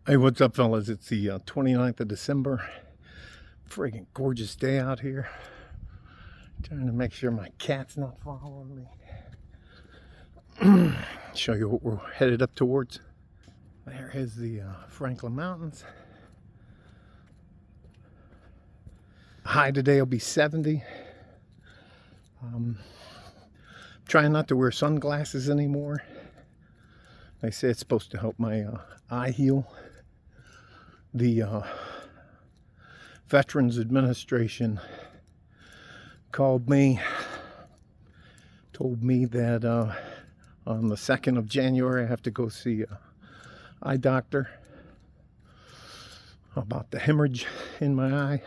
Hey, what's up, fellas? It's the 29th of December. Friggin' gorgeous day out here. Trying to make sure my cat's not following me. Show you what we're headed up towards. There is the Franklin Mountains. High today will be 70. Trying not to wear sunglasses anymore. They say it's supposed to help my eye heal. The Veterans Administration called me, told me that on the 2nd of January I have to go see an eye doctor about the hemorrhage in my eye.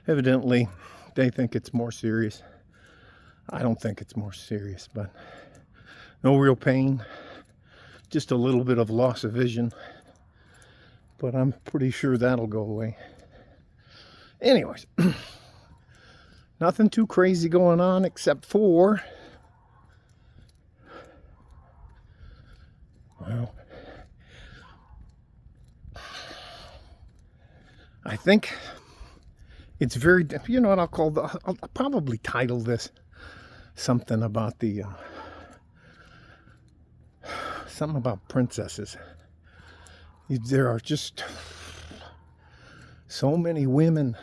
Evidently, they think it's more serious. I don't think it's more serious, but no real pain, just a little bit of loss of vision. But I'm pretty sure that'll go away. Anyways, nothing too crazy going on except for, well, I think it's very, you know what I'll probably title this something about something about princesses. There are just so many women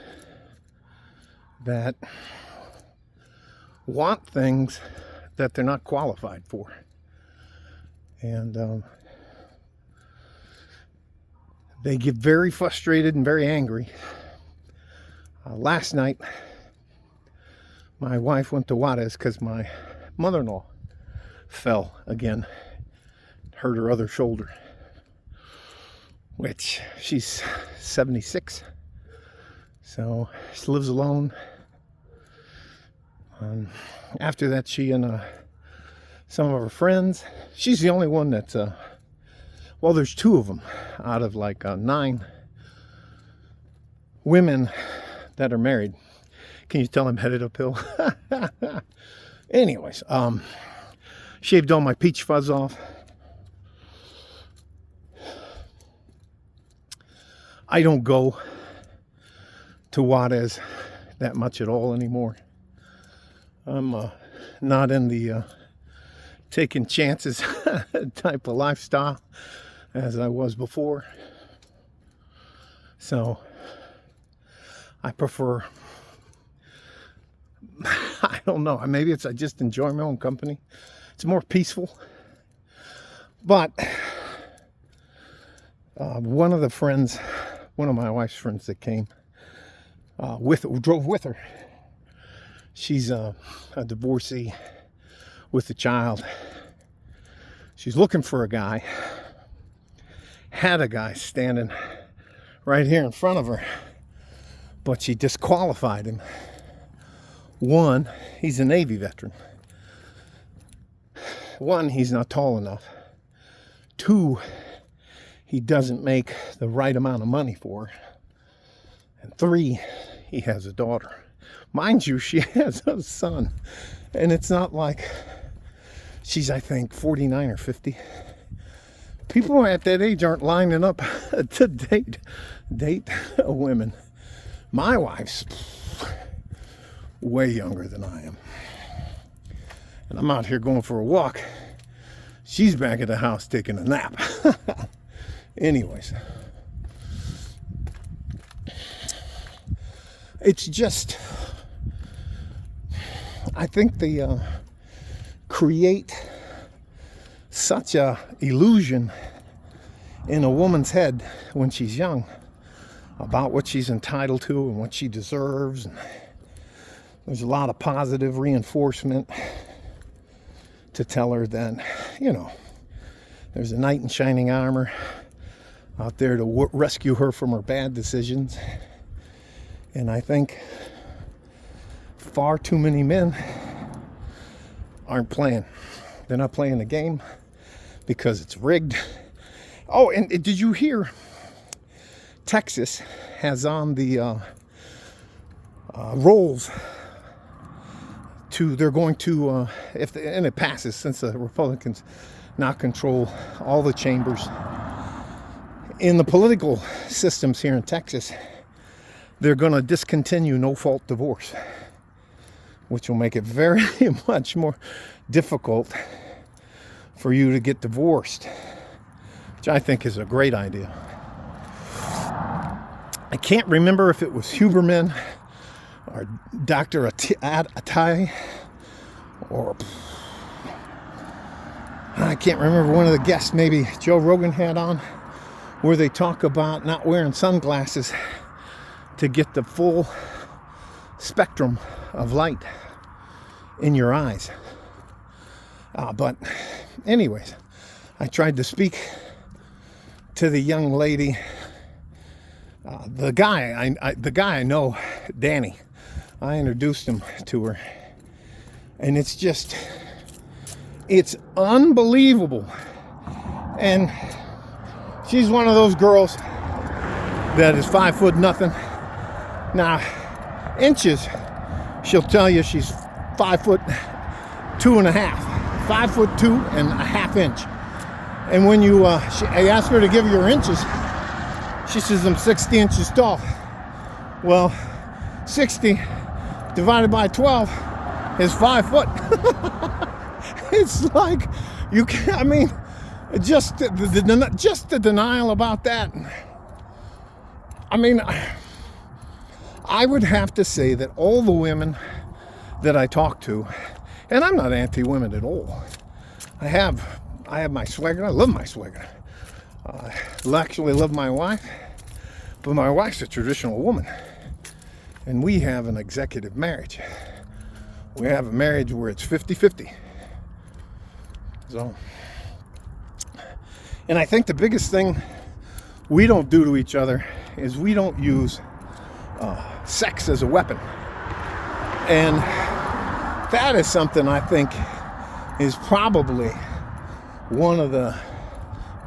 that want things that they're not qualified for. And they get very frustrated and very angry. Last night, my wife went to Juarez because my mother-in-law fell again, hurt her other shoulder. Which she's 76, so she lives alone. After that, she and some of her friends, she's the only one that's, well, there's 2 of them out of like 9 women that are married. Can you tell I'm headed uphill? Anyways, shaved all my peach fuzz off. I don't go to Juarez that much at all anymore. I'm not in the taking chances type of lifestyle as I was before. So I prefer, I don't know, maybe I just enjoy my own company. It's more peaceful. But one of my wife's friends that came drove with her. She's a divorcee with a child. She's looking for a guy. Had a guy standing right here in front of her, but she disqualified him. 1, he's a Navy veteran. 1, he's not tall enough. 2, he doesn't make the right amount of money for her. And 3, he has a daughter. Mind you, she has a son. And it's not like she's, I think, 49 or 50. People at that age aren't lining up to date women. My wife's way younger than I am. And I'm out here going for a walk. She's back at the house taking a nap. Anyways, it's just, I think they create such a illusion in a woman's head when she's young about what she's entitled to and what she deserves. And there's a lot of positive reinforcement to tell her that, you know, there's a knight in shining armor out there to rescue her from her bad decisions. And I think far too many men aren't playing. They're not playing the game because it's rigged. Oh, and did you hear Texas has on the rolls they're going to, and it passes, since the Republicans now control all the chambers in the political systems here in Texas, they're going to discontinue no-fault divorce, which will make it very much more difficult for you to get divorced, which I think is a great idea. I can't remember if it was Huberman or Dr. Attai, or I can't remember, one of the guests maybe Joe Rogan had on, where they talk about not wearing sunglasses to get the full spectrum of light in your eyes. But anyways, I tried to speak to the young lady, the guy I know, Danny. I introduced him to her, and it's unbelievable. And she's one of those girls that is 5 foot nothing. Now, inches, she'll tell you she's 5 foot 2.5, 5'2.5 inches. And when I asked her to give you her inches, she says I'm 60 inches tall. Well, 60 divided by 12 is 5 foot. It's like, you can't, I mean, just the denial about that. I mean, I would have to say that all the women that I talk to, and I'm not anti-women at all. I have my swagger. I love my swagger. I actually love my wife, but my wife's a traditional woman, and we have an executive marriage. We have a marriage where it's 50-50. So, and I think the biggest thing we don't do to each other is we don't use sex as a weapon. And that is something I think is probably one of the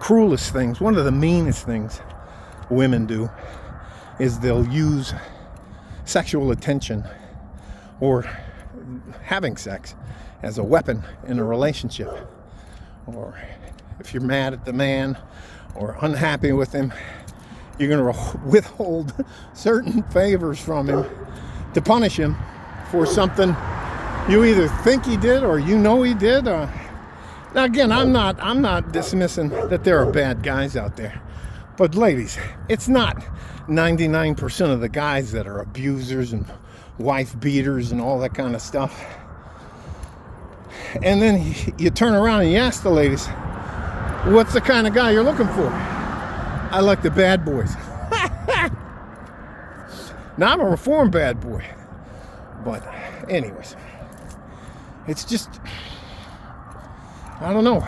cruelest things, one of the meanest things women do, is they'll use sexual attention or having sex as a weapon in a relationship. Or if you're mad at the man or unhappy with him, you're going to withhold certain favors from him to punish him for something you either think he did or you know he did. Now again, I'm not dismissing that there are bad guys out there, but ladies, it's not 99% of the guys that are abusers and wife beaters and all that kind of stuff. And then you turn around and you ask the ladies, what's the kind of guy you're looking for? I like the bad boys. Now, I'm a reformed bad boy. But anyways, it's just, I don't know.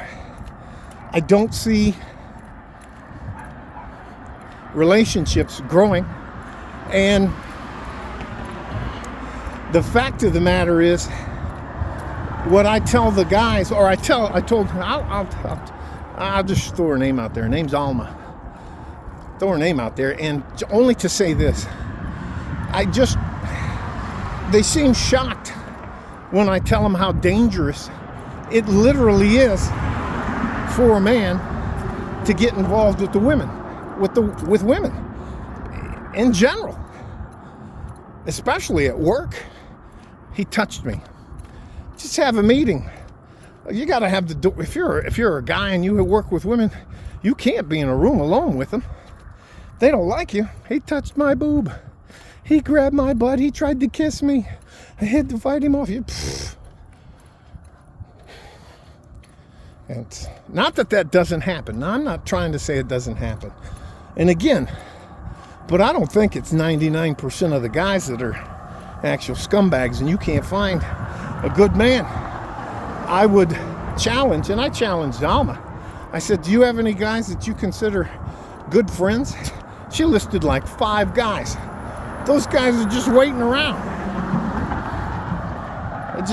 I don't see relationships growing. And the fact of the matter is, what I tell the guys, or I'll just throw her name out there. Her name's Alma. Throw her name out there, and only to say this, they seem shocked when I tell them how dangerous it literally is for a man to get involved with the women, with women in general, especially at work. He touched me. Just have a meeting. You got to have the door. If you're a guy and you work with women, you can't be in a room alone with them. They don't like you. He touched my boob. He grabbed my butt. He tried to kiss me. I had to fight him off. And not that doesn't happen. Now, I'm not trying to say it doesn't happen. And again, but I don't think it's 99% of the guys that are actual scumbags, and you can't find a good man. I would challenge, and I challenged Alma. I said, do you have any guys that you consider good friends? She listed like 5 guys. Those guys are just waiting around. It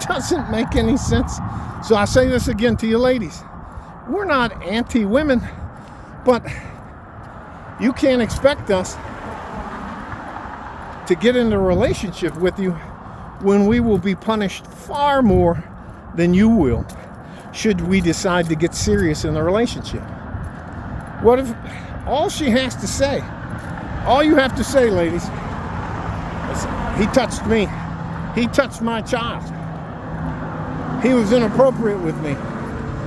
doesn't make any sense. So I say this again to you ladies. We're not anti-women, but you can't expect us to get into a relationship with you when we will be punished far more than you will should we decide to get serious in the relationship. What if, All she has to say, all you have to say, ladies, is, he touched me. He touched my child. He was inappropriate with me.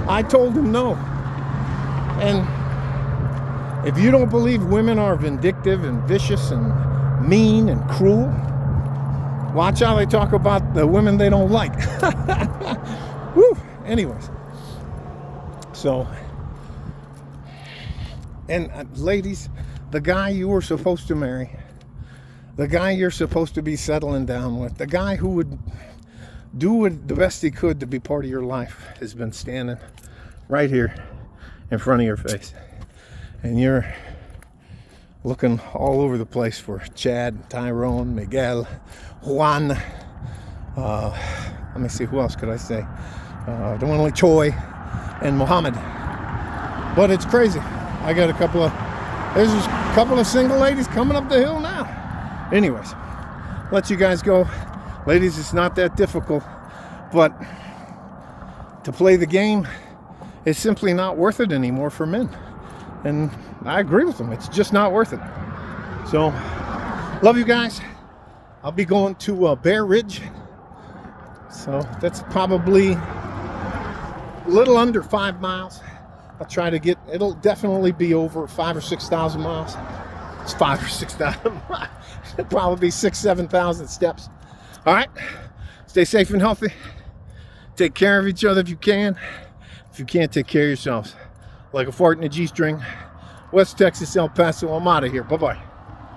I told him no. And if you don't believe women are vindictive and vicious and mean and cruel, watch how they talk about the women they don't like. Woo. Anyways. So, and ladies, the guy you were supposed to marry, the guy you're supposed to be settling down with, the guy who would do the best he could to be part of your life has been standing right here in front of your face. And you're looking all over the place for Chad, Tyrone, Miguel, Juan, let me see, who else could I say? The one like Choi and Muhammad. But it's crazy. I got there's a couple of single ladies coming up the hill now. Anyways, let you guys go. Ladies, it's not that difficult, but to play the game, it's simply not worth it anymore for men. And I agree with them. It's just not worth it. So, love you guys. I'll be going to Bear Ridge. So that's probably a little under 5 miles. I'll try to get, it'll definitely be over 5,000 or 6,000 miles. It's 5,000 or 6,000 miles. It'll probably be 6,000, 7,000 steps. All right. Stay safe and healthy. Take care of each other if you can. If you can't, take care of yourselves. Like a fart in a G-string. West Texas, El Paso. I'm out of here. Bye-bye.